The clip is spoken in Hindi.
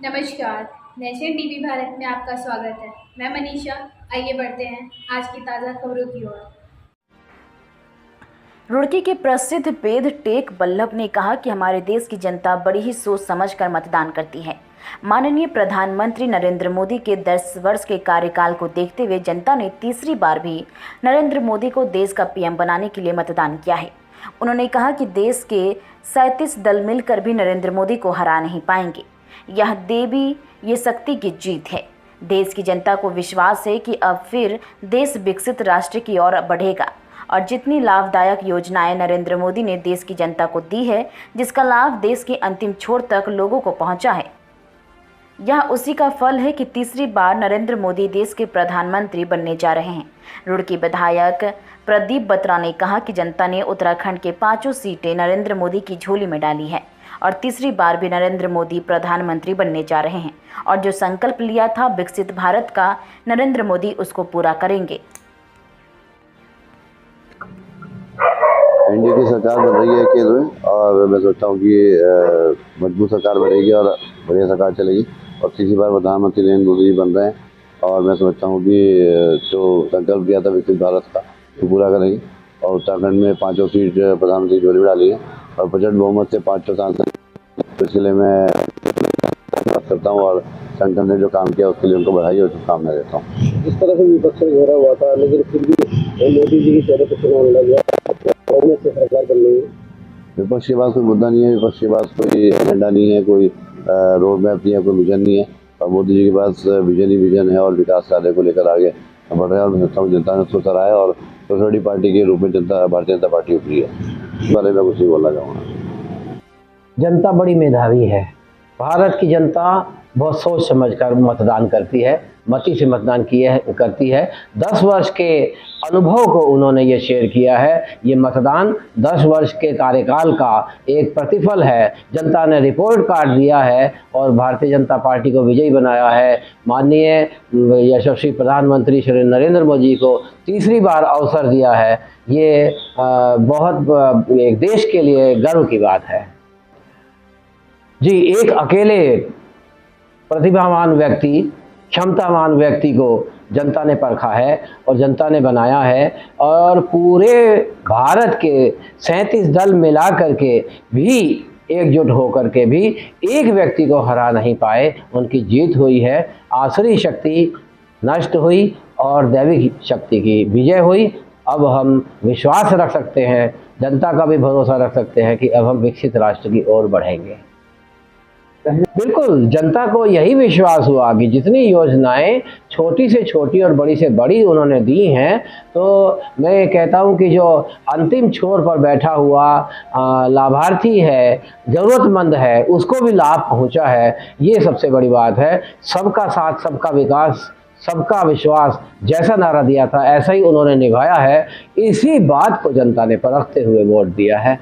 नमस्कार। नेशन टीवी भारत में आपका स्वागत है। मैं मनीषा। आइए बढ़ते हैं आज की ताज़ा खबरों की ओर। रुड़की के प्रसिद्ध वेद टेक बल्लभ ने कहा कि हमारे देश की जनता बड़ी ही सोच समझकर मतदान करती है। माननीय प्रधानमंत्री नरेंद्र मोदी के 10 वर्ष के कार्यकाल को देखते हुए जनता ने तीसरी बार भी नरेंद्र मोदी को देश का पीएम बनाने के लिए मतदान किया है। उन्होंने कहा कि देश के 37 दल मिलकर भी नरेंद्र मोदी को हरा नहीं पाएंगे। यह देवी ये शक्ति की जीत है। देश की जनता को विश्वास है कि अब फिर देश विकसित राष्ट्र की ओर बढ़ेगा और जितनी लाभदायक योजनाएं नरेंद्र मोदी ने देश की जनता को दी है, जिसका लाभ देश के अंतिम छोर तक लोगों को पहुंचा है, यह उसी का फल है कि तीसरी बार नरेंद्र मोदी देश के प्रधानमंत्री बनने जा रहे हैं। रुड़की विधायक प्रदीप बत्रा ने कहा कि जनता ने उत्तराखंड के 5 सीटें नरेंद्र मोदी की झोली में डाली है और तीसरी बार भी नरेंद्र मोदी प्रधानमंत्री बनने जा रहे हैं और जो संकल्प लिया था विकसित भारत का, नरेंद्र मोदी उसको पूरा करेंगे। एनडीए की सरकार बन रही है केंद्र में और मैं सोचता हूँ कि मजबूत सरकार बनेगी और बढ़िया सरकार चलेगी और तीसरी बार प्रधानमंत्री नरेंद्र मोदी जी बन रहे हैं और मैं समझता हूँ कि जो संकल्प किया था विकसित भारत का वो पूरा करेंगे और उत्तराखंड में 5 सीट प्रधानमंत्री झोली में डाली है और प्रचंड बहुमत से 5 सांसद, इसलिए मैं बात करता हूँ और संगठन ने जो काम किया उसके लिए उनको बधाई और शुभकामनाएं देता हूँ। इस तरह से विपक्ष में घेरा हुआ था, लेकिन फिर भी मोदी जी की चेहरे पर चुनाव लग गया, कांग्रेस से सरकार बन रही है। विपक्ष के पास कोई मुद्दा नहीं है, विपक्ष के पास कोई एजेंडा नहीं है, कोई रोड मैप नहीं है, कोई विजन नहीं है और मोदी जी के पास विजन ही विजन है और विकास कार्य को लेकर आगे बढ़ रहे हैं और मैं समझता हूँ जनता ने उसको सराहा और सबसे बड़ी पार्टी के रूप में भारतीय जनता पार्टी उभरी है। इस बारे में कुछ नहीं बोलना चाहूँगा। जनता बड़ी मेधावी है। भारत की जनता बहुत सोच समझकर मतदान करती है, मति से मतदान करती है। 10 वर्ष के अनुभव को उन्होंने ये शेयर किया है। ये मतदान 10 वर्ष के कार्यकाल का एक प्रतिफल है। जनता ने रिपोर्ट कार्ड दिया है और भारतीय जनता पार्टी को विजयी बनाया है। माननीय यशस्वी प्रधानमंत्री श्री नरेंद्र मोदी को तीसरी बार अवसर दिया है। ये बहुत एक देश के लिए गर्व की बात है। जी, एक अकेले प्रतिभावान व्यक्ति, क्षमतावान व्यक्ति को जनता ने परखा है और जनता ने बनाया है और पूरे भारत के 37 दल मिला करके भी एकजुट होकर के भी एक व्यक्ति को हरा नहीं पाए। उनकी जीत हुई है। आसुरी शक्ति नष्ट हुई और दैविक शक्ति की विजय हुई। अब हम विश्वास रख सकते हैं, जनता का भी भरोसा रख सकते हैं कि अब हम विकसित राष्ट्र की ओर बढ़ेंगे। बिल्कुल, जनता को यही विश्वास हुआ कि जितनी योजनाएं छोटी से छोटी और बड़ी से बड़ी उन्होंने दी हैं, तो मैं कहता हूं कि जो अंतिम छोर पर बैठा हुआ लाभार्थी है, ज़रूरतमंद है, उसको भी लाभ पहुंचा है। ये सबसे बड़ी बात है। सबका साथ, सबका विकास, सबका विश्वास, जैसा नारा दिया था ऐसा ही उन्होंने निभाया है। इसी बात को जनता ने परखते हुए वोट दिया है।